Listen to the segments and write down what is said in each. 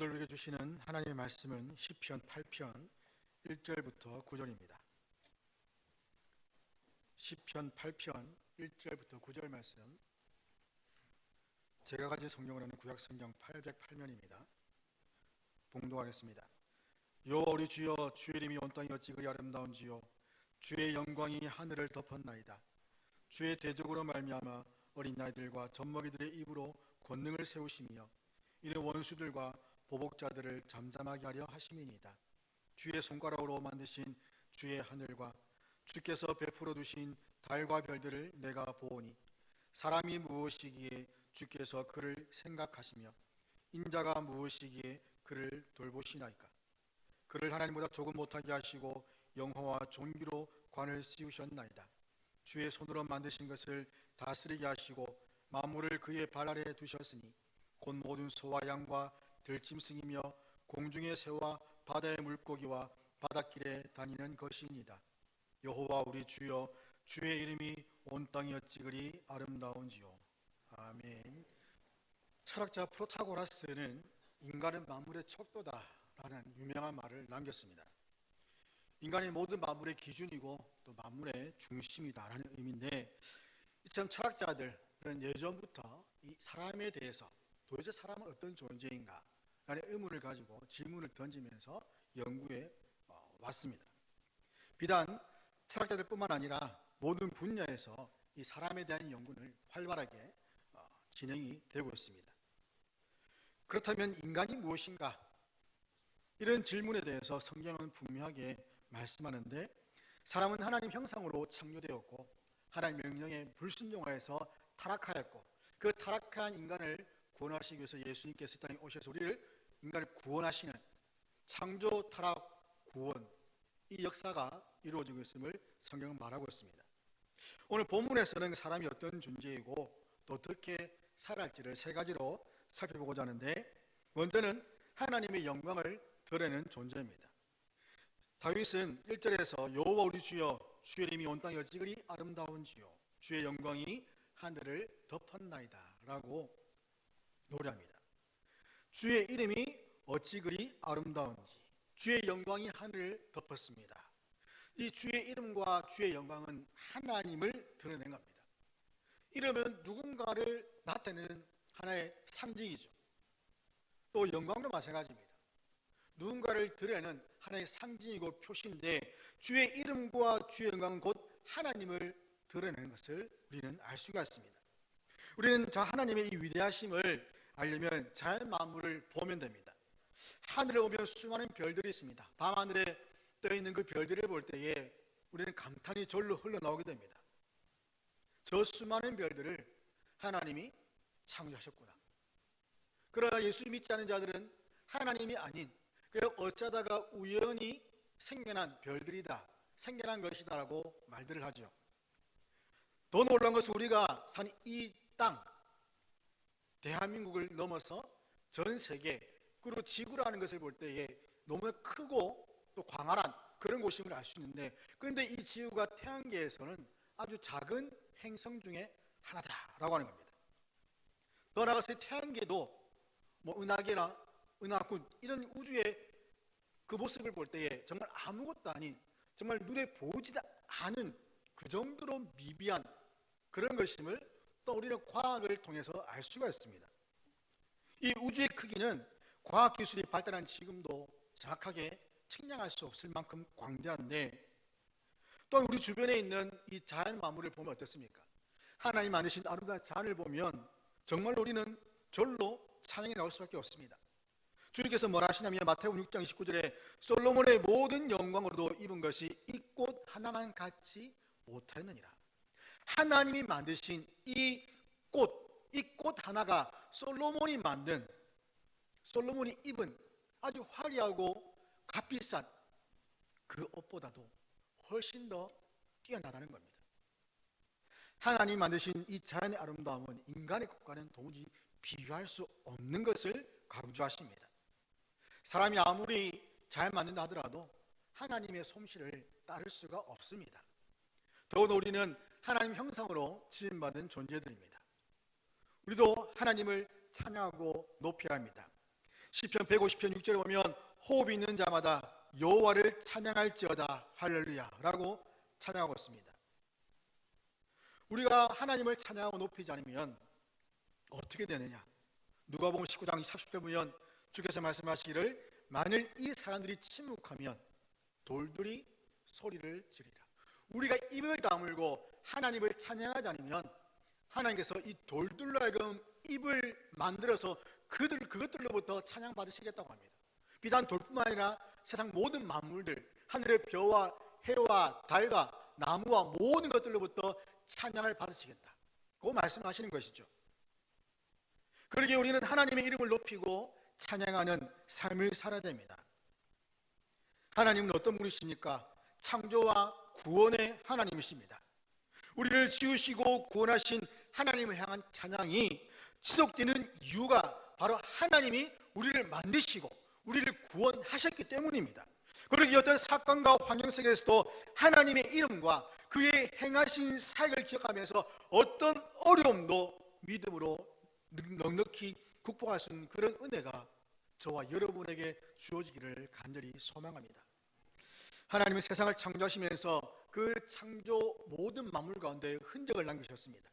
성도들에게 주시는 하나님의 말씀은 시편 8편 1절부터 9절입니다. 시편 8편 1절부터 9절 말씀, 제가 가진 성경을 하는 구약성경 808면입니다. 봉독하겠습니다. 여호와 우리 주여, 주의 이름이 온 땅에 어찌 그리 아름다운지요. 주의 영광이 하늘을 덮었나이다. 주의 대적으로 말미암아 어린 아이들과 젖먹이들의 입으로 권능을 세우시며 이는 원수들과 보복자들을 잠잠하게 하려 하심이니이다. 주의 손가락으로 만드신 주의 하늘과 주께서 베풀어 두신 달과 별들을 내가 보오니 사람이 무엇이기에 주께서 그를 생각하시며 인자가 무엇이기에 그를 돌보시나이까. 그를 하나님보다 조금 못하게 하시고 영화와 존귀로 관을 씌우셨나이다. 주의 손으로 만드신 것을 다스리게 하시고 만물을 그의 발 아래 두셨으니 곧 모든 소와 양과 들짐승이며 공중의 새와 바다의 물고기와 바닷길에 다니는 것이니이다. 여호와 우리 주여, 주의 이름이 온 땅이 어찌 그리 아름다운지요. 아멘. 철학자 프로타고라스는 인간은 만물의 척도다라는 유명한 말을 남겼습니다. 인간이 모든 만물의 기준이고 또 만물의 중심이다라는 의미인데, 이처럼 철학자들은 예전부터 이 사람에 대해서 도대체 사람은 어떤 존재인가 라는 의문을 가지고 질문을 던지면서 연구해 왔습니다. 비단 철학자들 뿐만 아니라 모든 분야에서 이 사람에 대한 연구는 활발하게 진행이 되고 있습니다. 그렇다면 인간이 무엇인가? 이런 질문에 대해서 성경은 분명하게 말씀하는데, 사람은 하나님 형상으로 창조되었고 하나님 명령에 불순종하여서 타락하였고 그 타락한 인간을 구원하시기 위해서 예수님께서 이 땅에 오셔서 우리를, 인간을 구원하시는 창조 타락 구원, 이 역사가 이루어지고 있음을 성경은 말하고 있습니다. 오늘 본문에서는 사람이 어떤 존재이고 또 어떻게 살아야 할지를 세 가지로 살펴보고자 하는데, 먼저는 하나님의 영광을 드러내는 존재입니다. 다윗은 1절에서 여호와 우리 주여, 주의 이름이 온 땅에 어찌 그리 아름다운지요. 주의 영광이 하늘을 덮었나이다 라고 노래합니다. 주의 이름이 어찌 그리 아름다운지, 주의 영광이 하늘을 덮었습니다. 이 주의 이름과 주의 영광은 하나님을 드러낸 겁니다. 이름은 누군가를 나타내는 하나의 상징이죠. 또 영광도 마찬가지입니다. 누군가를 드러내는 하나의 상징이고 표시인데, 주의 이름과 주의 영광은 곧 하나님을 드러내는 것을 우리는 알 수가 있습니다. 우리는 하나님의 이 위대하심을 알려면 자연 만물을 보면 됩니다. 하늘에 보면 수많은 별들이 있습니다. 밤하늘에 떠 있는 그 별들을 볼 때에 우리는 감탄이 절로 흘러나오게 됩니다. 저 수많은 별들을 하나님이 창조하셨구나. 그러나 예수 믿지 않은 자들은 하나님이 아닌, 그냥 어쩌다가 우연히 생겨난 별들이다, 생겨난 것이다 라고 말들을 하죠. 더 놀라운 것은 우리가 사는 이 땅, 대한민국을 넘어서 전 세계, 그리고 지구라는 것을 볼 때에 너무 크고 또 광활한 그런 곳임을 알 수 있는데, 그런데 이 지구가 태양계에서는 아주 작은 행성 중에 하나다라고 하는 겁니다. 더 나아가서 태양계도 은하계나 은하군, 이런 우주의 그 모습을 볼 때에 정말 아무것도 아닌, 정말 눈에 보이지도 않은 그 정도로 미비한 그런 것임을 또 우리는 과학을 통해서 알 수가 있습니다. 이 우주의 크기는 과학기술이 발달한 지금도 정확하게 측량할 수 없을 만큼 광대한데, 또 우리 주변에 있는 이 자연 만물을 보면 어떻습니까? 하나님 만드신 아름다운 자연을 보면 정말 우리는 절로 찬양이 나올 수밖에 없습니다. 주님께서 뭐라 하시냐면 마태복음 6장 29절에 솔로몬의 모든 영광으로도 입은 것이 이 꽃 하나만 같지 못하였느니라. 하나님이 만드신 이 꽃 하나가 솔로몬이 만든, 솔로몬이 입은 아주 화려하고 값비싼 그 옷보다도 훨씬 더 뛰어나다는 겁니다. 하나님이 만드신 이 자연의 아름다움은 인간의 것과는 도무지 비교할 수 없는 것을 강조하십니다. 사람이 아무리 잘 만든다 하더라도 하나님의 솜씨를 따를 수가 없습니다. 더구나 우리는 하나님 형상으로 지음받은 존재들입니다. 우리도 하나님을 찬양하고 높여야 합니다. 시편 150편 6절에 보면 호흡이 있는 자마다 여호와를 찬양할지어다 할렐루야라고 찬양하고 있습니다. 우리가 하나님을 찬양하고 높이지 않으면 어떻게 되느냐? 누가복음 19장 30절 보면 주께서 말씀하시기를 만일 이 사람들이 침묵하면 돌들이 소리를 지르리라. 우리가 입을 다물고 하나님을 찬양하지 않으면 하나님께서 이 돌들로 하여금 입을 만들어서 그것들로부터 찬양받으시겠다고 합니다. 비단 돌뿐만 아니라 세상 모든 만물들, 하늘의 별과 해와 달과 나무와 모든 것들로부터 찬양을 받으시겠다, 그 말씀하시는 것이죠. 그러기에 우리는 하나님의 이름을 높이고 찬양하는 삶을 살아야 됩니다. 하나님은 어떤 분이십니까? 창조와 구원의 하나님이십니다. 우리를 지으시고 구원하신 하나님을 향한 찬양이 지속되는 이유가 바로 하나님이 우리를 만드시고 우리를 구원하셨기 때문입니다. 그러기에 어떤 사건과 환경 속에서도 하나님의 이름과 그의 행하신 사역을 기억하면서 어떤 어려움도 믿음으로 넉넉히 극복할 수 있는 그런 은혜가 저와 여러분에게 주어지기를 간절히 소망합니다. 하나님은 세상을 창조하시면서 그 창조 모든 만물 가운데 흔적을 남기셨습니다.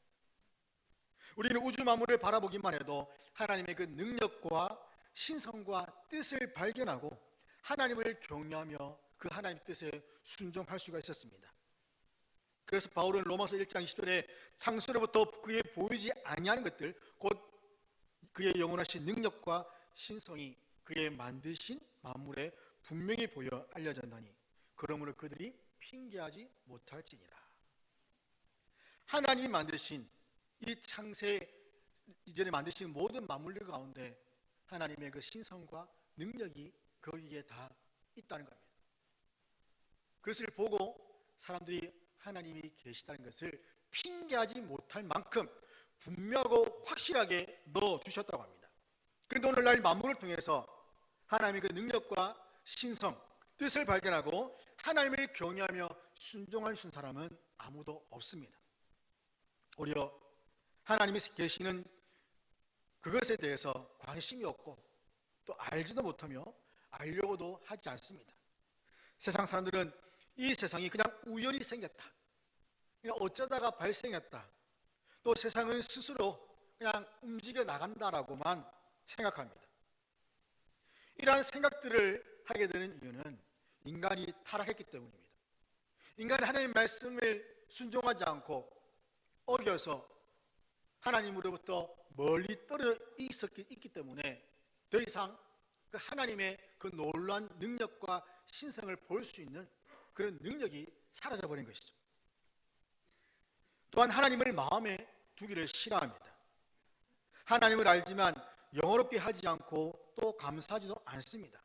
우리는 우주 만물을 바라보기만 해도 하나님의 그 능력과 신성과 뜻을 발견하고 하나님을 경외하며 그 하나님의 뜻에 순종할 수가 있었습니다. 그래서 바울은 로마서 1장 20절에 창세로부터 그의 보이지 아니하는 것들, 곧 그의 영원하신 능력과 신성이 그의 만드신 만물에 분명히 보여 알려졌나니 그러므로 그들이 핑계하지 못할지니라. 하나님이 만드신 이 창세 이전에 만드신 모든 만물들 가운데 하나님의 그 신성과 능력이 거기에 다 있다는 겁니다. 그것을 보고 사람들이 하나님이 계시다는 것을 핑계하지 못할 만큼 분명하고 확실하게 넣어주셨다고 합니다. 그런데 오늘날 만물을 통해서 하나님의 그 능력과 신성, 뜻을 발견하고 하나님을 경외하며 순종할 수 있는 사람은 아무도 없습니다. 오히려 하나님이 계시는 그것에 대해서 관심이 없고 또 알지도 못하며 알려고도 하지 않습니다. 세상 사람들은 이 세상이 그냥 우연히 생겼다, 그냥 어쩌다가 발생했다, 또 세상은 스스로 그냥 움직여 나간다라고만 생각합니다. 이러한 생각들을 하게 되는 이유는 인간이 타락했기 때문입니다. 인간이 하나님의 말씀을 순종하지 않고 어겨서 하나님으로부터 멀리 떨어져 있기 때문에 더 이상 그 하나님의 그 놀라운 능력과 신성을 볼 수 있는 그런 능력이 사라져버린 것이죠. 또한 하나님을 마음에 두기를 싫어합니다. 하나님을 알지만 영어롭게 하지 않고 또 감사하지도 않습니다.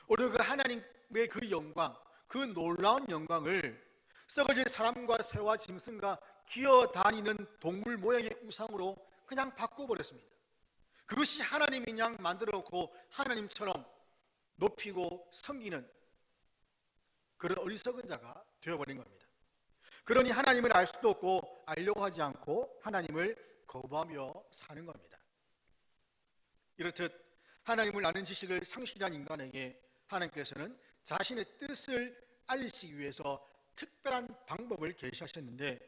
오히려 그 하나님의 그 영광, 그 놀라운 영광을 썩어질 사람과 새와 짐승과 기어다니는 동물 모양의 우상으로 그냥 바꿔버렸습니다. 그것이 하나님인 양 만들어놓고 하나님처럼 높이고 섬기는 그런 어리석은 자가 되어버린 겁니다. 그러니 하나님을 알 수도 없고 알려고 하지 않고 하나님을 거부하며 사는 겁니다. 이렇듯 하나님을 아는 지식을 상실한 인간에게 하나님께서는 자신의 뜻을 알리시기 위해서 특별한 방법을 계시하셨는데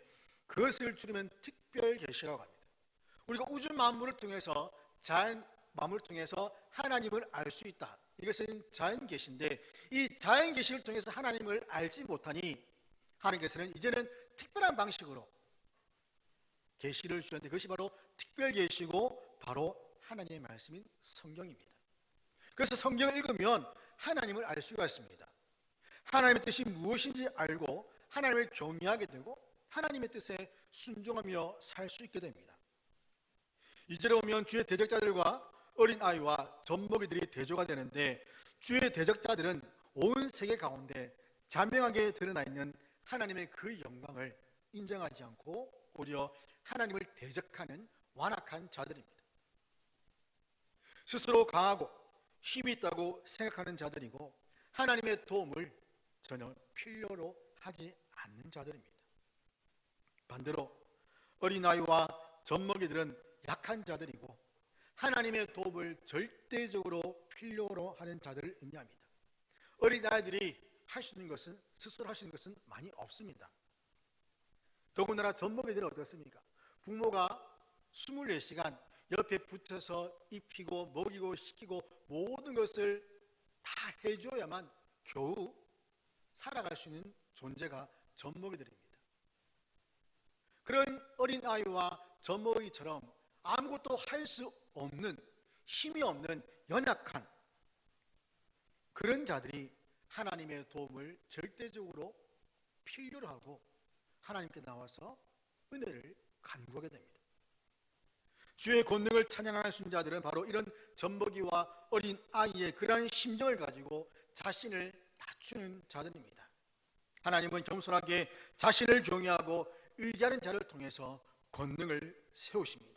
그것을 줄이면 특별 계시라고 합니다. 우리가 우주 만물을 통해서 자연 만물을 통해서 하나님을 알 수 있다. 이것은 자연 계시인데 이 자연 계시를 통해서 하나님을 알지 못하니 하나님께서는 이제는 특별한 방식으로 계시를 주셨는데 그것이 바로 특별 계시고 바로 하나님의 말씀인 성경입니다. 그래서 성경을 읽으면 하나님을 알 수가 있습니다. 하나님의 뜻이 무엇인지 알고 하나님을 경외하게 되고 하나님의 뜻에 순종하며 살 수 있게 됩니다. 이제로 오면 주의 대적자들과 어린아이와 젖먹이들이 대조가 되는데 주의 대적자들은 온 세계 가운데 자명하게 드러나 있는 하나님의 그 영광을 인정하지 않고 오히려 하나님을 대적하는 완악한 자들입니다. 스스로 강하고 힘이 있다고 생각하는 자들이고 하나님의 도움을 전혀 필요로 하지 않는 자들입니다. 반대로 어린아이와 젖먹이들은 약한 자들이고 하나님의 도움을 절대적으로 필요로 하는 자들을 의미합니다. 어린아이들이 할 수 있는 것은, 스스로 할 수 있는 것은 많이 없습니다. 더군다나 젖먹이들은 어떻습니까? 부모가 24시간 옆에 붙어서 입히고 먹이고 시키고 모든 것을 다 해줘야만 겨우 살아갈 수 있는 존재가 젖먹이들입니다. 그런 어린아이와 젖먹이처럼 아무것도 할 수 없는, 힘이 없는 연약한 그런 자들이 하나님의 도움을 절대적으로 필요로 하고 하나님께 나와서 은혜를 간구하게 됩니다. 주의 권능을 찬양하는 자들은 바로 이런 젖먹이와 어린 아이의 그러한 심정을 가지고 자신을 낮추는 자들입니다. 하나님은 겸손하게 자신을 경외하고 의지하는 자를 통해서 권능을 세우십니다.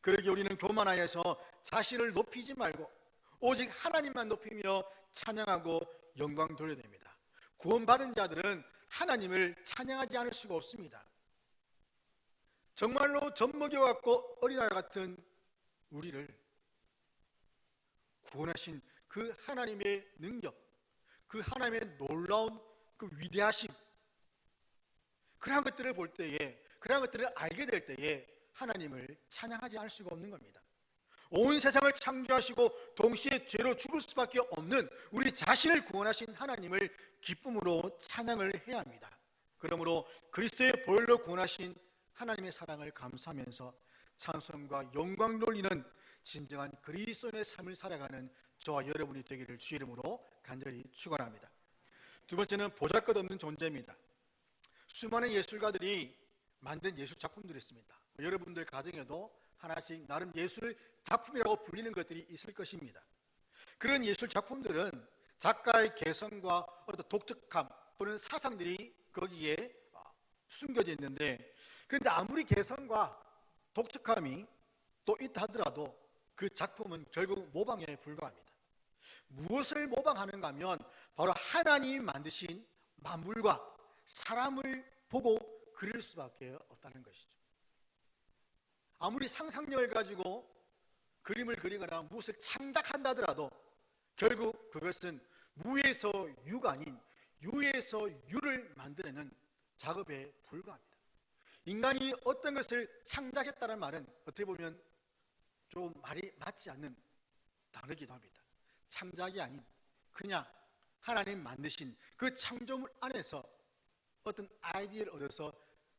그러기에 우리는 교만하여서 자신을 높이지 말고 오직 하나님만 높이며 찬양하고 영광 돌려야 됩니다. 구원받은 자들은 하나님을 찬양하지 않을 수가 없습니다. 정말로 젖먹여 갖고 어린아이 같은 우리를 구원하신 그 하나님의 능력, 그 하나님의 놀라운 그 위대하심, 그러한 것들을 볼 때에, 그러한 것들을 알게 될 때에 하나님을 찬양하지 않을 수가 없는 겁니다. 온 세상을 창조하시고 동시에 죄로 죽을 수밖에 없는 우리 자신을 구원하신 하나님을 기쁨으로 찬양을 해야 합니다. 그러므로 그리스도의 보혈로 구원하신 하나님의 사랑을 감사하면서 찬송과 영광 돌리는 진정한 그리스도의 삶을 살아가는 저와 여러분이 되기를 주의 이름으로 간절히 축원합니다. 두 번째는 보잘것없는 존재입니다. 수많은 예술가들이 만든 예술 작품들이 있습니다. 여러분들 가정에도 하나씩 나름 예술 작품이라고 불리는 것들이 있을 것입니다. 그런 예술 작품들은 작가의 개성과 어떤 독특함 또는 사상들이 거기에 숨겨져 있는데, 그런데 아무리 개성과 독특함이 또 있다 하더라도 그 작품은 결국 모방에 불과합니다. 무엇을 모방하는가 하면 바로 하나님이 만드신 만물과 사람을 보고 그릴 수밖에 없다는 것이죠. 아무리 상상력을 가지고 그림을 그리거나 무엇을 창작한다 하더라도 결국 그것은 무에서 유가 아닌 유에서 유를 만들어내는 작업에 불과합니다. 인간이 어떤 것을 창작했다는 말은 어떻게 보면 좀 말이 맞지 않는 단어이기도 합니다. 창작이 아닌 그냥 하나님 만드신 그 창조물 안에서 어떤 아이디어를 얻어서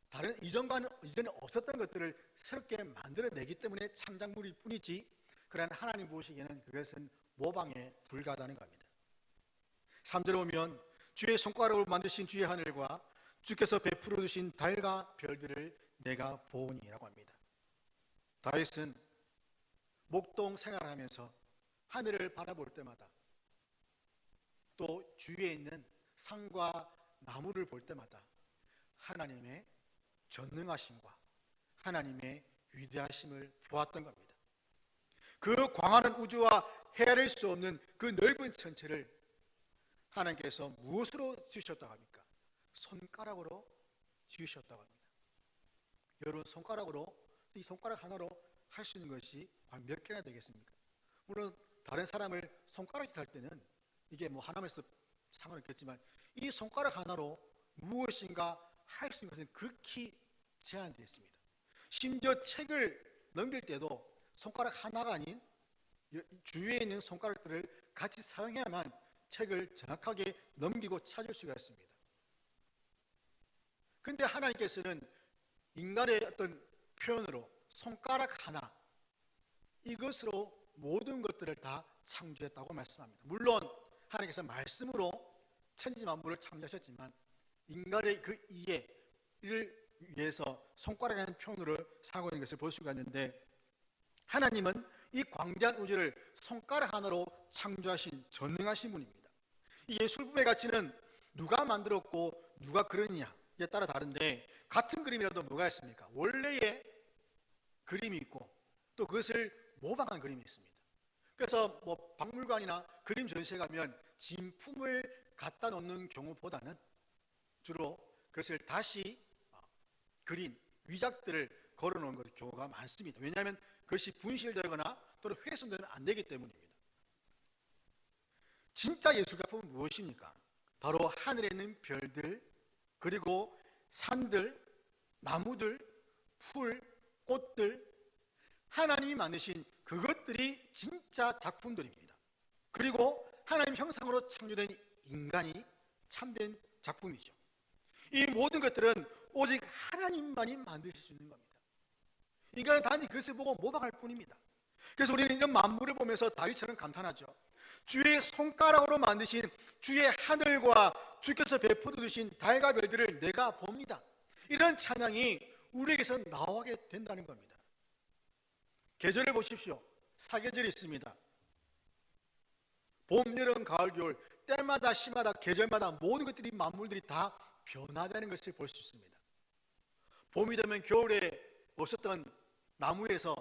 다른 이전에 없었던 것들을 새롭게 만들어내기 때문에 창작물일 뿐이지, 그러나 하나님 보시기에는 그것은 모방에 불과하다는 겁니다. 3절에 보면 주의 손가락으로 만드신 주의 하늘과 주께서 베풀어 주신 달과 별들을 내가 보오니라고 합니다. 다윗은 목동 생활하면서 하늘을 바라볼 때마다 또 주위에 있는 산과 나무를 볼 때마다 하나님의 전능하심과 하나님의 위대하심을 보았던 겁니다. 그 광활한 우주와 헤아릴 수 없는 그 넓은 천체를 하나님께서 무엇으로 지으셨다고 합니까? 손가락으로 지으셨다고 합니다. 여러분, 손가락으로, 이 손가락 하나로 할 수 있는 것이 몇 개나 되겠습니까? 물론 다른 사람을 손가락질 할 때는 이게 뭐 하나면서 상관없겠지만 이 손가락 하나로 무엇인가 할 수 있는 것은 극히 제한되어 있습니다. 심지어 책을 넘길 때도 손가락 하나가 아닌 주위에 있는 손가락들을 같이 사용해야만 책을 정확하게 넘기고 찾을 수가 있습니다. 그런데 하나님께서는 인간의 어떤 표현으로 손가락 하나, 이것으로 모든 것들을 다 창조했다고 말씀합니다. 물론 하나님께서 말씀으로 천지만물을 창조하셨지만 인간의 그 이해를 위해서 손가락이라는 표현으로 사용하는 것을 볼 수가 있는데, 하나님은 이 광대한 우주를 손가락 하나로 창조하신 전능하신 분입니다. 이 예술품의 가치는 누가 만들었고 누가 그렸느냐에 따라 다른데, 같은 그림이라도 뭐가 있습니까? 원래의 그림이 있고 또 그것을 모방한 그림이 있습니다. 그래서 뭐 박물관이나 그림 전시회 가면 진품을 갖다 놓는 경우보다는 주로 그것을 다시 그린 위작들을 걸어놓은 경우가 많습니다. 왜냐하면 그것이 분실되거나 또는 훼손되면 안 되기 때문입니다. 진짜 예술작품은 무엇입니까? 바로 하늘에 있는 별들, 그리고 산들, 나무들, 풀, 꽃들, 하나님이 만드신 그것들이 진짜 작품들입니다. 그리고 하나님 형상으로 창조된 인간이 참된 작품이죠. 이 모든 것들은 오직 하나님만이 만드실 수 있는 겁니다. 인간은 단지 그것을 보고 모방할 뿐입니다. 그래서 우리는 이런 만물을 보면서 다윗처럼 감탄하죠. 주의 손가락으로 만드신 주의 하늘과 주께서 베풀어 주신 달과 별들을 내가 봅니다. 이런 찬양이 우리에게서 나오게 된다는 겁니다. 계절을 보십시오. 사계절이 있습니다. 봄, 여름, 가을, 겨울, 때마다 시마다 계절마다 모든 것들이 만물들이 다 변화되는 것을 볼 수 있습니다. 봄이 되면 겨울에 없었던 나무에서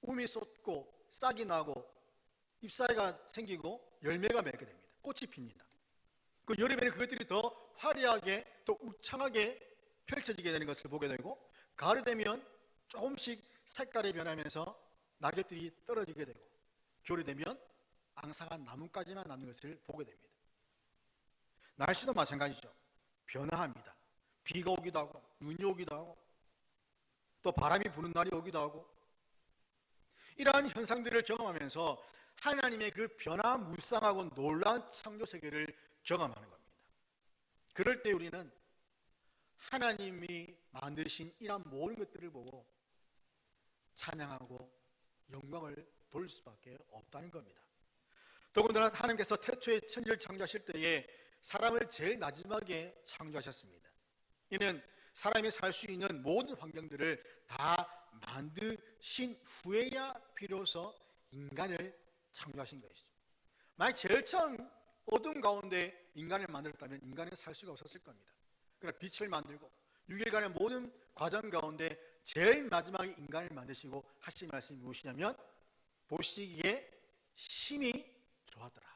움이 쏟고 싹이 나고 잎사귀가 생기고 열매가 맺게 됩니다. 꽃이 핍니다. 그 여름에는 그것들이 더 화려하게 또 우창하게 펼쳐지게 되는 것을 보게 되고, 가을이 되면 조금씩 색깔이 변하면서 낙엽들이 떨어지게 되고, 겨울이 되면 앙상한 나뭇가지만 남는 것을 보게 됩니다. 날씨도 마찬가지죠. 변화합니다. 비가 오기도 하고 눈이 오기도 하고 또 바람이 부는 날이 오기도 하고, 이러한 현상들을 경험하면서 하나님의 그 변화무쌍하고 놀라운 창조 세계를 경험하는 겁니다. 그럴 때 우리는 하나님이 만드신 이러한 모든 것들을 보고 찬양하고 영광을 돌릴 수밖에 없다는 겁니다. 더군다나 하나님께서 태초에 천지를 창조하실 때에 사람을 제일 마지막에 창조하셨습니다. 이는 사람이 살 수 있는 모든 환경들을 다 만드신 후에야 비로소 인간을 창조하신 것이죠. 만약 제일 처음 어둠 가운데 인간을 만들었다면 인간은 살 수가 없었을 겁니다. 그러나 빛을 만들고 6일간의 모든 과정 가운데 제일 마지막에 인간을 만드시고 하신 말씀이 무엇이냐면, 보시기에 심히 좋았더라.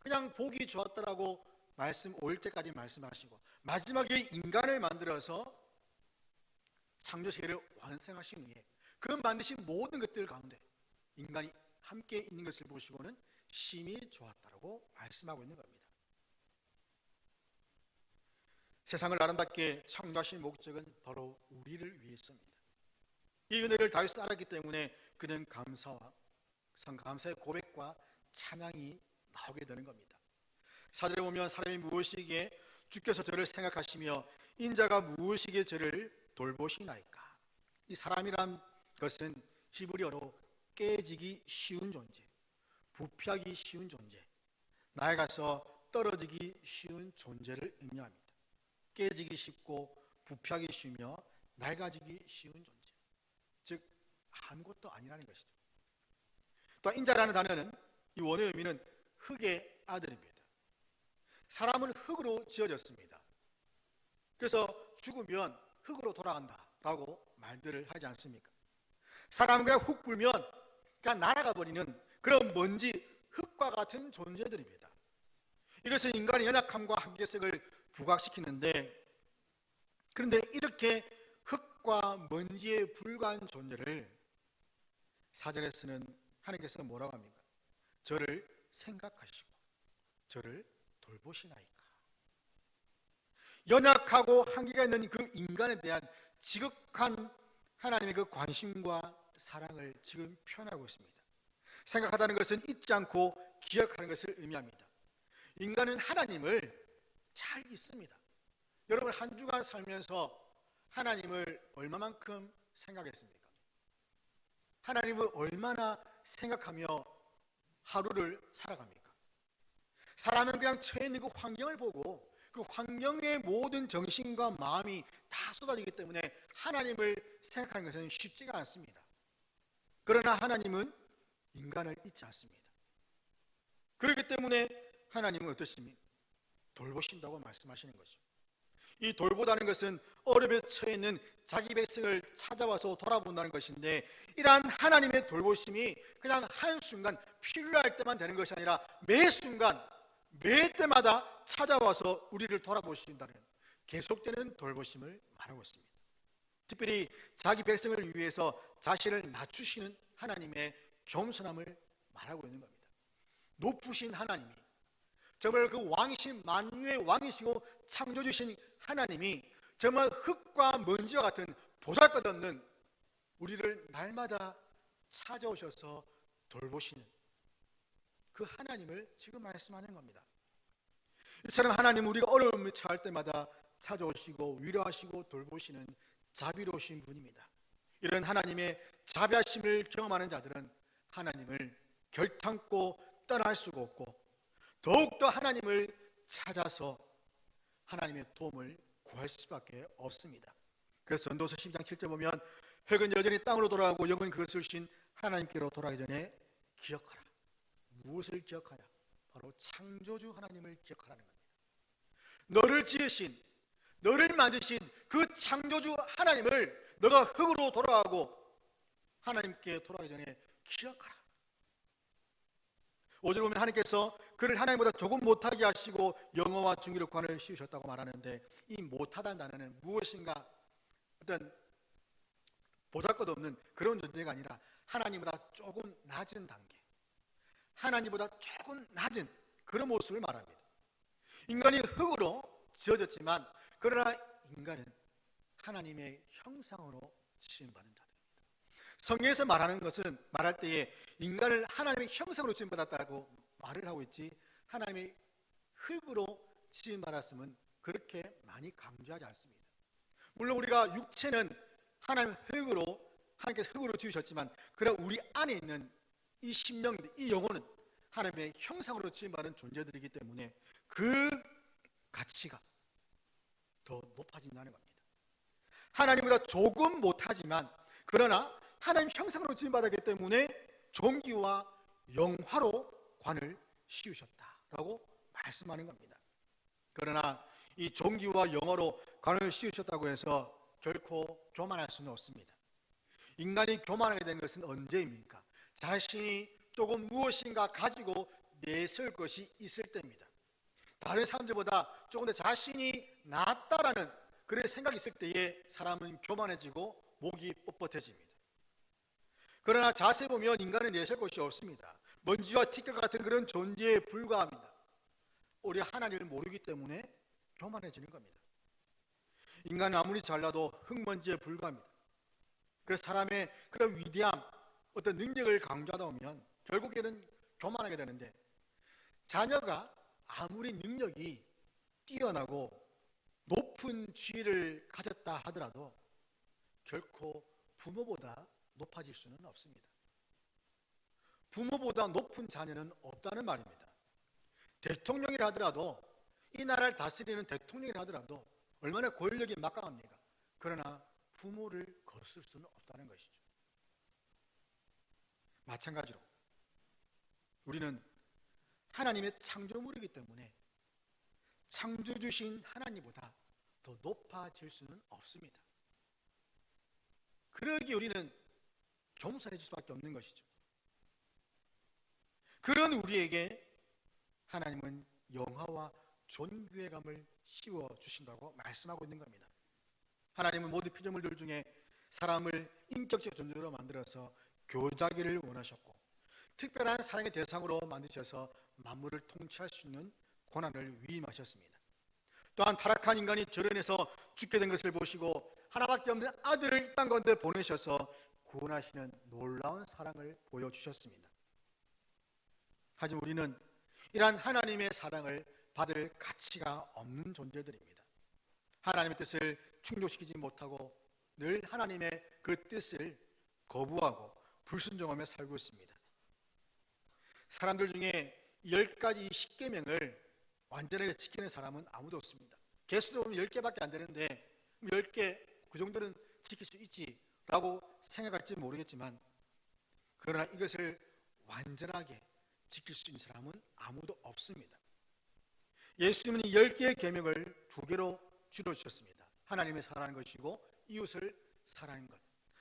그냥 보기 좋았더라고 말씀 5일째까지 말씀하시고 마지막에 인간을 만들어서 창조세계를 완성하신 후에 그 만드신 모든 것들 가운데 인간이 함께 있는 것을 보시고는 심히 좋았다라고 말씀하고 있는 겁니다. 세상을 아름답게 창조하신 목적은 바로 우리를 위해서입니다. 이 은혜를 다윗이 알았기 때문에 그는 감사의 고백과 찬양이 나오게 되는 겁니다. 사절에 보면 사람이 무엇이기에 주께서 저를 생각하시며 인자가 무엇이기에 저를 돌보시나이까. 이 사람이란 것은 히브리어로 깨지기 쉬운 존재, 부패하기 쉬운 존재, 나아가서 떨어지기 쉬운 존재를 의미합니다. 깨지기 쉽고 부패하기 쉬우며 낡아지기 쉬운 존재, 즉 아무것도 아니라는 것이죠. 또 인자라는 단어는 이 원어의 의미는 흙의 아들입니다. 사람은 흙으로 지어졌습니다. 그래서 죽으면 흙으로 돌아간다라고 말들을 하지 않습니까? 사람은 그냥 훅 불면 그냥 날아가 버리는 그런 먼지, 흙과 같은 존재들입니다. 이것은 인간의 연약함과 한계성을 부각시키는데, 그런데 이렇게 흙과 먼지에 불과한 존재를 사절에서는 하나님께서는 뭐라고 합니까? 저를 생각하시고 저를 돌보시나이까. 연약하고 한계가 있는 그 인간에 대한 지극한 하나님의 그 관심과 사랑을 지금 표현하고 있습니다. 생각하다는 것은 잊지 않고 기억하는 것을 의미합니다. 인간은 하나님을 잘 잊습니다. 여러분, 한 주간 살면서 하나님을 얼마만큼 생각했습니까? 하나님을 얼마나 생각하며 하루를 살아갑니까? 사람은 그냥 처해 있는 그 환경을 보고 그 환경의 모든 정신과 마음이 다 쏟아지기 때문에 하나님을 생각하는 것은 쉽지가 않습니다. 그러나 하나님은 인간을 잊지 않습니다. 그렇기 때문에 하나님은 어떠십니까? 돌보신다고 말씀하시는 거죠. 이 돌보다는 것은 어려움에 처해 있는 자기 백성을 찾아와서 돌아본다는 것인데, 이러한 하나님의 돌보심이 그냥 한순간 필요할 때만 되는 것이 아니라 매 순간 매 때마다 찾아와서 우리를 돌아보신다는 계속되는 돌보심을 말하고 있습니다. 특별히 자기 백성을 위해서 자신을 낮추시는 하나님의 겸손함을 말하고 있는 겁니다. 높으신 하나님이, 정말 그 왕이신 만유의 왕이시고 창조주신 하나님이 정말 흙과 먼지와 같은 보잘것없는 우리를 날마다 찾아오셔서 돌보시는 그 하나님을 지금 말씀하는 겁니다. 이처럼 하나님, 우리가 어려움을 처할 때마다 찾아오시고 위로하시고 돌보시는 자비로우신 분입니다. 이런 하나님의 자비하심을 경험하는 자들은 하나님을 결탄코 떠날 수가 없고 더욱더 하나님을 찾아서 하나님의 도움을 구할 수밖에 없습니다. 그래서 전도서 12장 7절 보면 흙은 여전히 땅으로 돌아가고 영은 그것을 신 하나님께로 돌아가기 전에 기억하라. 무엇을 기억하냐? 바로 창조주 하나님을 기억하라는 겁니다. 너를 지으신, 너를 만드신 그 창조주 하나님을 너가 흙으로 돌아가고 하나님께 돌아가기 전에 기억하라. 5절 보면 하나님께서 그를 하나님보다 조금 못하게 하시고 영어와 중기력관을 씌우셨다고 말하는데, 이 못하다는 단어는 무엇인가 어떤 보잘것없는 그런 존재가 아니라 하나님보다 조금 낮은 단계, 하나님보다 조금 낮은 그런 모습을 말합니다. 인간이 흙으로 지어졌지만 그러나 인간은 하나님의 형상으로 지음받은 자들입니다. 성경에서 말하는 것은, 말할 때에 인간을 하나님의 형상으로 지음받았다고 말을 하고 있지, 하나님의 흙으로 지음받았음은 그렇게 많이 강조하지 않습니다. 물론 우리가 육체는 하나님 흙으로, 하나님께서 흙으로 지으셨지만 그러나 우리 안에 있는 이 심령, 이 영혼은 하나님의 형상으로 지음받은 존재들이기 때문에 그 가치가 더 높아진다는 겁니다. 하나님보다 조금 못하지만 그러나 하나님 형상으로 지음받았기 때문에 존귀와 영화로 관을 씌우셨다라고 말씀하는 겁니다. 그러나 이 존귀와 영화로 관을 씌우셨다고 해서 결코 교만할 수는 없습니다. 인간이 교만하게 된 것은 언제입니까? 자신이 조금 무엇인가 가지고 내세울 것이 있을 때입니다. 다른 사람들보다 조금 더 자신이 낫다라는 그런 생각이 있을 때에 사람은 교만해지고 목이 뻣뻣해집니다. 그러나 자세히 보면 인간은 내세울 것이 없습니다. 먼지와 티끌 같은 그런 존재에 불과합니다. 우리 하나님을 모르기 때문에 교만해지는 겁니다. 인간은 아무리 잘나도 흙먼지에 불과합니다. 그래서 사람의 그런 위대함, 어떤 능력을 강조하다 보면 결국에는 교만하게 되는데, 자녀가 아무리 능력이 뛰어나고 높은 지위를 가졌다 하더라도 결코 부모보다 높아질 수는 없습니다. 부모보다 높은 자녀는 없다는 말입니다. 대통령이라 하더라도, 이 나라를 다스리는 대통령이라 하더라도 얼마나 권력이 막강합니까? 그러나 부모를 거슬 수는 없다는 것이죠. 마찬가지로 우리는 하나님의 창조물이기 때문에 창조주신 하나님보다 더 높아질 수는 없습니다. 그러기에 우리는 겸손해질 수밖에 없는 것이죠. 그런 우리에게 하나님은 영화와 존귀감을 씌워주신다고 말씀하고 있는 겁니다. 하나님은 모든 피조물들 중에 사람을 인격적 존재로 만들어서 교자기를 원하셨고 특별한 사랑의 대상으로 만드셔서 만물을 통치할 수 있는 권한을 위임하셨습니다. 또한 타락한 인간이 저련해서 죽게 된 것을 보시고 하나밖에 없는 아들을 이 땅 가운데 보내셔서 구원하시는 놀라운 사랑을 보여주셨습니다. 하지만 우리는 이러한 하나님의 사랑을 받을 가치가 없는 존재들입니다. 하나님의 뜻을 충족시키지 못하고 늘 하나님의 그 뜻을 거부하고 불순종하며 살고 있습니다. 사람들 중에 10가지 10계명을 완전하게 지키는 사람은 아무도 없습니다. 개수도 보면 10개밖에 안 되는데 10개 그 정도는 지킬 수 있지 라고 생각할지 모르겠지만, 그러나 이것을 완전하게 지킬 수 있는 사람은 아무도 없습니다. 예수님은 10개의 계명을 2개로 줄여주셨습니다. 하나님을 사랑하는 것이고 이웃을 사랑하는 것,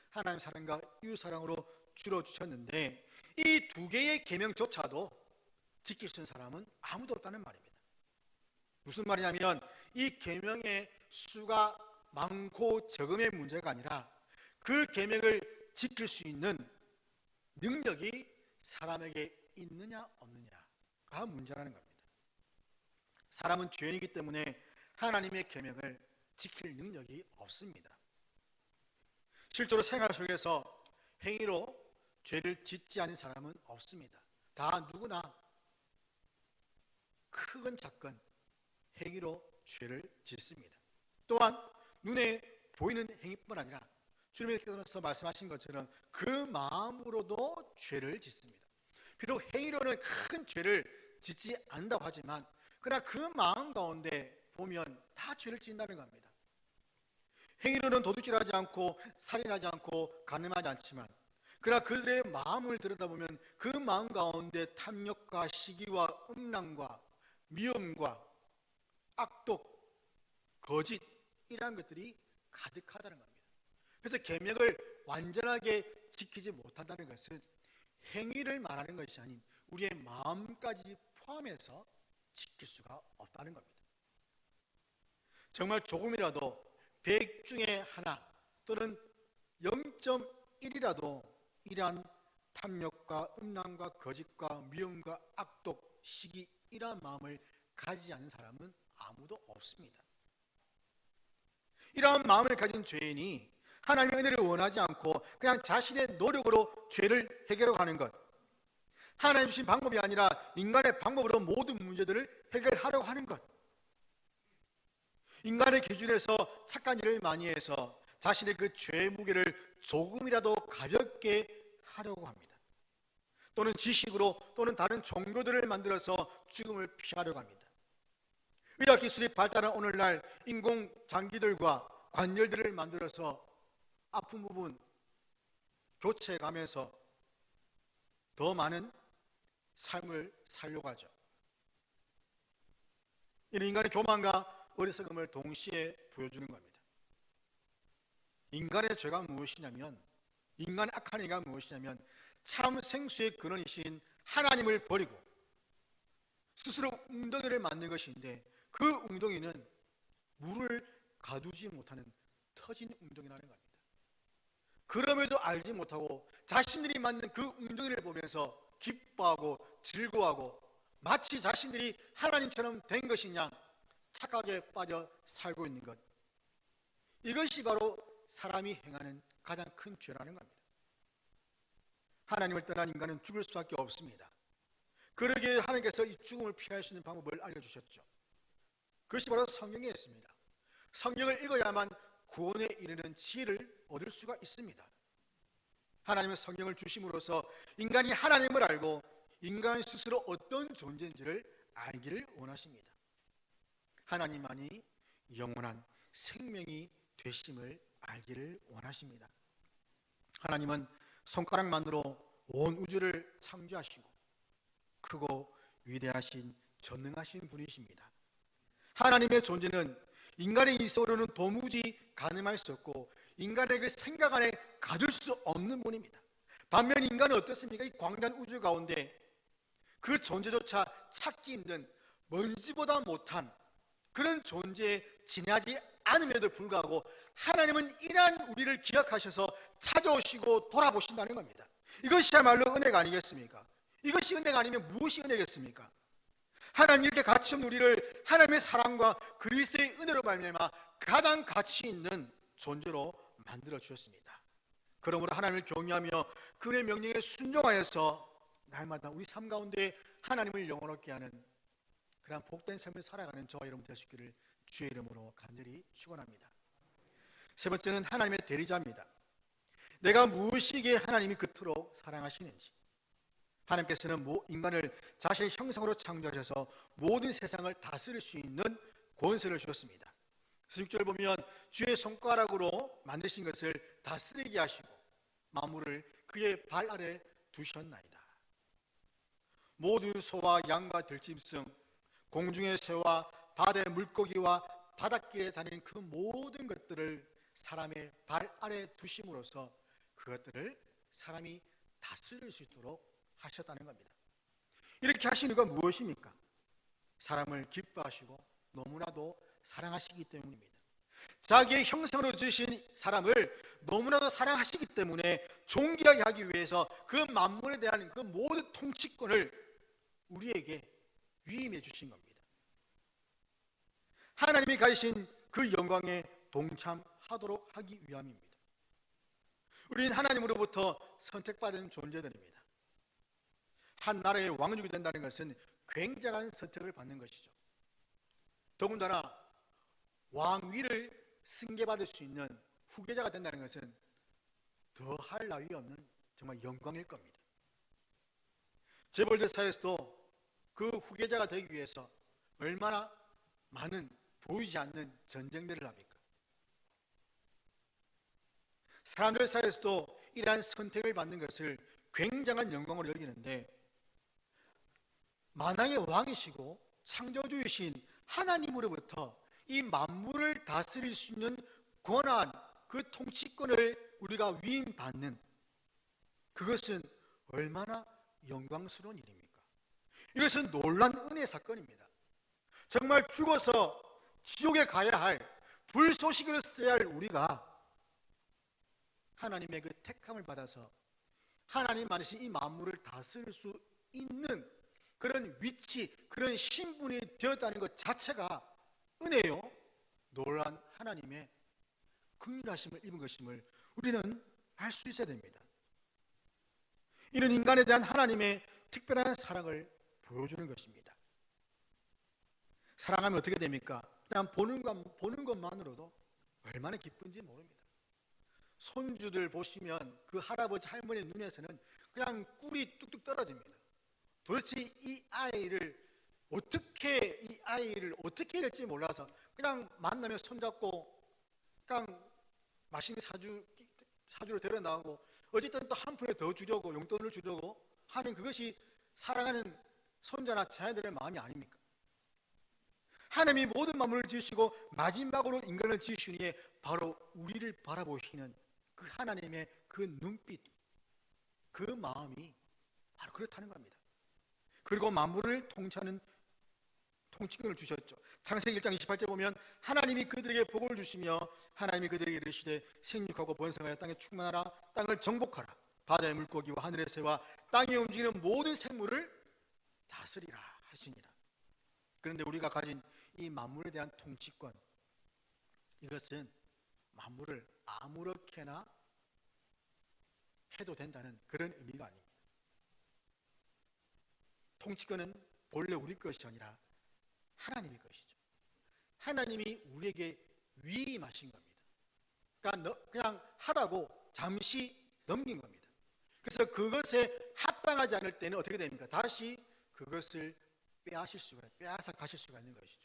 하나님 사랑과 이웃 사랑으로 줄여주셨는데 이 2개의 계명조차도 지킬 수 있는 사람은 아무도 없다는 말입니다. 무슨 말이냐면 이 계명의 수가 많고 적음의 문제가 아니라 그 계명을 지킬 수 있는 능력이 사람에게 있느냐 없느냐가 문제라는 겁니다. 사람은 죄인이기 때문에 하나님의 계명을 지킬 능력이 없습니다. 실제로 생활 속에서 행위로 죄를 짓지 않은 사람은 없습니다. 다 누구나 크건 작건 행위로 죄를 짓습니다. 또한 눈에 보이는 행위뿐 아니라 주님께서 말씀하신 것처럼 그 마음으로도 죄를 짓습니다. 비록 행위로는 큰 죄를 짓지 않는다고 하지만 그러나 그 마음 가운데 보면 다 죄를 짓는다는 겁니다. 행위로는 도둑질하지 않고 살인하지 않고 간음하지 않지만 그러나 그들의 마음을 들여다보면 그 마음 가운데 탐욕과 시기와 음란과 미움과 악독, 거짓 이러한 것들이 가득하다는 겁니다. 그래서 계명을 완전하게 지키지 못한다는 것은 행위를 말하는 것이 아닌 우리의 마음까지 포함해서 지킬 수가 없다는 겁니다. 정말 조금이라도 100 중에 하나 또는 0.1이라도 이러한 탐욕과 음란과 거짓과 미움과 악독, 시기 이러한 마음을 가지지 않는 사람은 아무도 없습니다. 이러한 마음을 가진 죄인이 하나님의 은혜를 원하지 않고 그냥 자신의 노력으로 죄를 해결하는 것, 하나님 주신 방법이 아니라 인간의 방법으로 모든 문제들을 해결하려고 하는 것, 인간의 기준에서 착한 일을 많이 해서 자신의 그 죄의 무게를 조금이라도 가볍게 하려고 합니다. 또는 지식으로 또는 다른 종교들을 만들어서 죽음을 피하려고 합니다. 의학기술이 발달한 오늘날 인공장기들과 관절들을 만들어서 아픈 부분 교체해가면서 더 많은 삶을 살려고 하죠. 이는 인간의 교만과 어리석음을 동시에 보여주는 겁니다. 인간의 죄가 무엇이냐면, 인간의 악한 행위가 무엇이냐면 참 생수의 근원이신 하나님을 버리고 스스로 웅덩이를 만든 것인데 그 웅덩이는 물을 가두지 못하는 터진 웅덩이라는 겁니다. 그럼에도 알지 못하고 자신들이 만든 그 웅덩이를 보면서 기뻐하고 즐거워하고 마치 자신들이 하나님처럼 된 것이냐 착각에 빠져 살고 있는 것, 이것이 바로 사람이 행하는 가장 큰 죄라는 겁니다. 하나님을 떠난 인간은 죽을 수밖에 없습니다. 그러기에 하나님께서 이 죽음을 피할 수 있는 방법을 알려주셨죠. 그것이 바로 성경에 있습니다. 성경을 읽어야만 구원에 이르는 지혜를 얻을 수가 있습니다. 하나님의 성경을 주심으로써 인간이 하나님을 알고 인간 스스로 어떤 존재인지를 알기를 원하십니다. 하나님만이 영원한 생명이 되심을 알기를 원하십니다. 하나님은 손가락만으로 온 우주를 창조하시고 크고 위대하신 전능하신 분이십니다. 하나님의 존재는 인간의 이성으로는 도무지 가늠할 수 없고 인간의 그 생각 안에 가둘 수 없는 분입니다. 반면 인간은 어떻습니까? 이 광대한 우주 가운데 그 존재조차 찾기 힘든 먼지보다 못한 그런 존재에 지나지 않음에도 불구하고 하나님은 이러한 우리를 기억하셔서 찾아오시고 돌아보신다는 겁니다. 이것이야말로 은혜가 아니겠습니까? 이것이 은혜가 아니면 무엇이 은혜겠습니까? 하나님 이렇게 가치 없는 우리를 하나님의 사랑과 그리스도의 은혜로 말미암아 가장 가치 있는 존재로 만들어 주셨습니다. 그러므로 하나님을 경외하며 그의 명령에 순종하여서 날마다 우리 삶 가운데 하나님을 영원하게 하는 그런 복된 삶을 살아가는 저와 여러분 되시기를 주의 이름으로 간절히 축원합니다. 세 번째는 하나님의 대리자입니다. 내가 무엇이기에 하나님이 그토록 사랑하시는지, 하나님께서는 인간을 자신의 형상으로 창조하셔서 모든 세상을 다스릴 수 있는 권세를 주셨습니다. 6절 보면 주의 손가락으로 만드신 것을 다스리게 하시고 만물을 그의 발 아래 두셨나이다. 모든 소와 양과 들짐승, 공중의 새와 바다의 물고기와 바닷길에 다니는 그 모든 것들을 사람의 발 아래 두심으로써 그것들을 사람이 다스릴 수 있도록 하셨다는 겁니다. 이렇게 하신 이유가 무엇입니까? 사람을 기뻐하시고 너무나도 사랑하시기 때문입니다. 자기의 형상으로 지으신 사람을 너무나도 사랑하시기 때문에 존귀하게 하기 위해서 그 만물에 대한 그 모든 통치권을 우리에게 위임해 주신 겁니다. 하나님이 가지신 그 영광에 동참하도록 하기 위함입니다. 우리는 하나님으로부터 선택받은 존재들입니다. 한 나라의 왕족이 된다는 것은 굉장한 선택을 받는 것이죠. 더군다나 왕위를 승계받을 수 있는 후계자가 된다는 것은 더할 나위 없는 정말 영광일 겁니다. 재벌들 사이에서도 그 후계자가 되기 위해서 얼마나 많은 보이지 않는 전쟁들을 합니까? 사람들 사이에서도 이러한 선택을 받는 것을 굉장한 영광으로 여기는데, 만왕의 왕이시고 창조주이신 하나님으로부터 이 만물을 다스릴 수 있는 권한, 그 통치권을 우리가 위임받는, 그것은 얼마나 영광스러운 일입니까? 이것은 놀라운 은혜의 사건입니다. 정말 죽어서 지옥에 가야 할, 불쏘시개로 써야 할 우리가 하나님의 그 택함을 받아서 하나님 만드신 이 만물을 다스릴 수 있는 그런 위치, 그런 신분이 되었다는 것 자체가 은혜요, 놀라운 하나님의 긍휼하심을 입은 것임을 우리는 알 수 있어야 됩니다. 이는 인간에 대한 하나님의 특별한 사랑을 보여주는 것입니다. 사랑하면 어떻게 됩니까? 그냥 보는 것만으로도 얼마나 기쁜지 모릅니다. 손주들 보시면 그 할아버지 할머니 눈에서는 그냥 꿀이 뚝뚝 떨어집니다. 도대체 이 아이를 어떻게 해야 될지 몰라서 그냥 만나면 손잡고 그냥 맛있는 사주로 데려 나오고, 어쨌든 또 한 푼에 더 주려고, 용돈을 주려고 하는 그것이 사랑하는 손자나 자녀들의 마음이 아닙니까? 하나님이 모든 만물을 지으시고 마지막으로 인간을 지으시니 바로 우리를 바라보시는 그 하나님의 그 눈빛, 그 마음이 바로 그렇다는 겁니다. 그리고 만물을 통치하는 통치권을 주셨죠. 창세기 1장 28절 보면 하나님이 그들에게 복을 주시며 하나님이 그들에게 이르시되 생육하고 번성하여 땅에 충만하라, 땅을 정복하라, 바다의 물고기와 하늘의 새와 땅에 움직이는 모든 생물을 다스리라 하시니라. 그런데 우리가 가진 이 만물에 대한 통치권, 이것은 만물을 아무렇게나 해도 된다는 그런 의미가 아닙니다. 통치권은 본래 우리 것이 아니라 하나님의 것이죠. 하나님이 우리에게 위임하신 겁니다. 그러니까 그냥 하라고 잠시 넘긴 겁니다. 그래서 그것에 합당하지 않을 때는 어떻게 됩니까? 다시 그것을 빼앗아 가실 수가 있는 것이죠.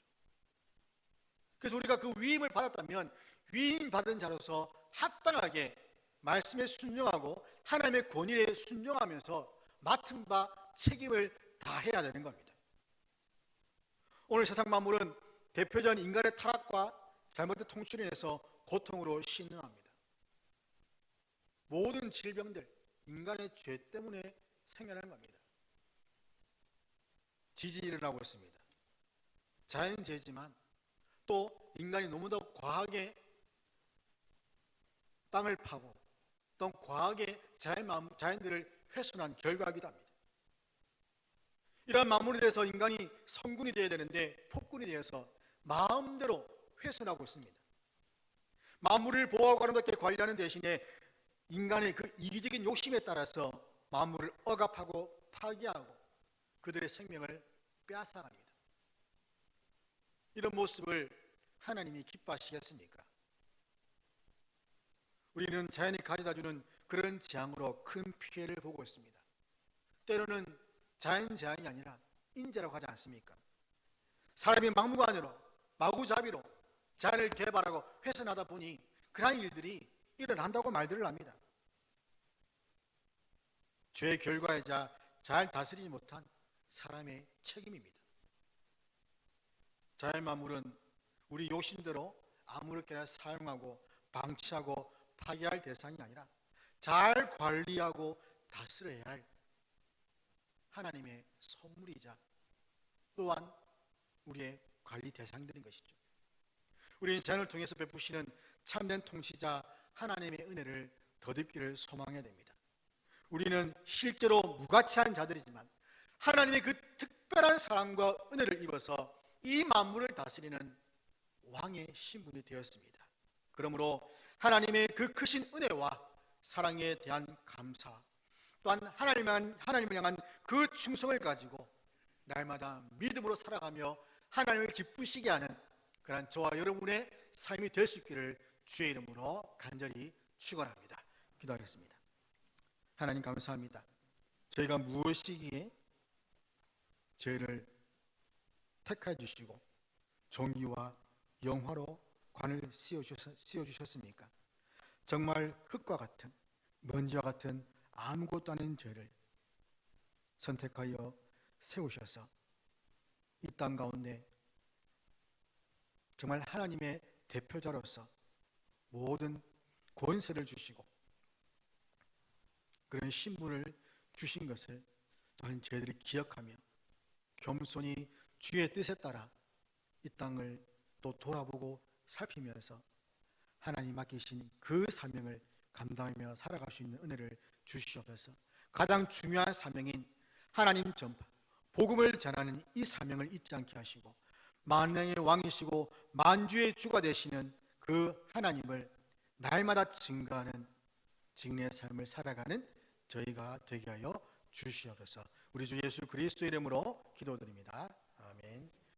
그래서 우리가 그 위임을 받았다면 위임받은 자로서 합당하게 말씀에 순종하고 하나님의 권위에 순종하면서 맡은 바 책임을 다해야 되는 겁니다. 오늘 세상 만물은 대표적인 인간의 타락과 잘못된 통치로 인해서 고통으로 신음합니다. 모든 질병들, 인간의 죄 때문에 생겨나는 겁니다. 지진이 일어나고 있습니다. 자연재해지만 또 인간이 너무도 과하게 땅을 파고 또 과하게 자연들을 훼손한 결과이기도 합니다. 이러한 만물에 대해서 인간이 성군이 되어야 되는데 폭군이 되어서 마음대로 훼손하고 있습니다. 만물을 보호하고 아름답게 관리하는 대신에 인간의 그 이기적인 욕심에 따라서 만물을 억압하고 파괴하고 그들의 생명을 빼앗아갑니다. 이런 모습을 하나님이 기뻐하시겠습니까? 우리는 자연이 가져다주는 그런 재앙으로 큰 피해를 보고 있습니다. 때로는 자연재앙이 아니라 인재라고 하지 않습니까? 사람이 막무가내로 마구잡이로 자연을 개발하고 훼손하다 보니 그러한 일들이 일어난다고 말들을 합니다. 죄의 결과이자 잘 다스리지 못한 사람의 책임입니다. 자연 만물은 우리 욕심대로 아무렇게나 사용하고 방치하고 파괴할 대상이 아니라 잘 관리하고 다스려야 할 하나님의 선물이자 또한 우리의 관리 대상이 되는 것이죠. 우리는 자연을 통해서 베푸시는 참된 통치자 하나님의 은혜를 덧입기를 소망해야 됩니다. 우리는 실제로 무가치한 자들이지만 하나님의 그 특별한 사랑과 은혜를 입어서 이 만물을 다스리는 왕의 신분이 되었습니다. 그러므로 하나님의 그 크신 은혜와 사랑에 대한 감사, 또한 하나님을 향한 그 충성을 가지고 날마다 믿음으로 살아가며 하나님을 기쁘시게 하는 그런 저와 여러분의 삶이 될 수 있기를 주의 이름으로 간절히 축원합니다. 기도하겠습니다. 하나님 감사합니다. 저희가 무엇이기에 저희를 택하여 주시고 존귀와 영화로 관을 씌워주셨습니까? 정말 흙과 같은, 먼지와 같은 아무것도 아닌 저희를 선택하여 세우셔서 이 땅 가운데 정말 하나님의 대표자로서 모든 권세를 주시고 그런 신분을 주신 것을 또한 저희들이 기억하며 겸손히 주의 뜻에 따라 이 땅을 또 돌아보고 살피면서 하나님 맡기신 그 사명을 감당하며 살아갈 수 있는 은혜를 주시옵소서. 가장 중요한 사명인 하나님 전파, 복음을 전하는 이 사명을 잊지 않게 하시고 만왕의 왕이시고 만주의 주가 되시는 그 하나님을 날마다 증거하는 증인의 삶을 살아가는 저희가 되게 하여 주시옵소서. 우리 주 예수 그리스도 이름으로 기도드립니다. 아멘.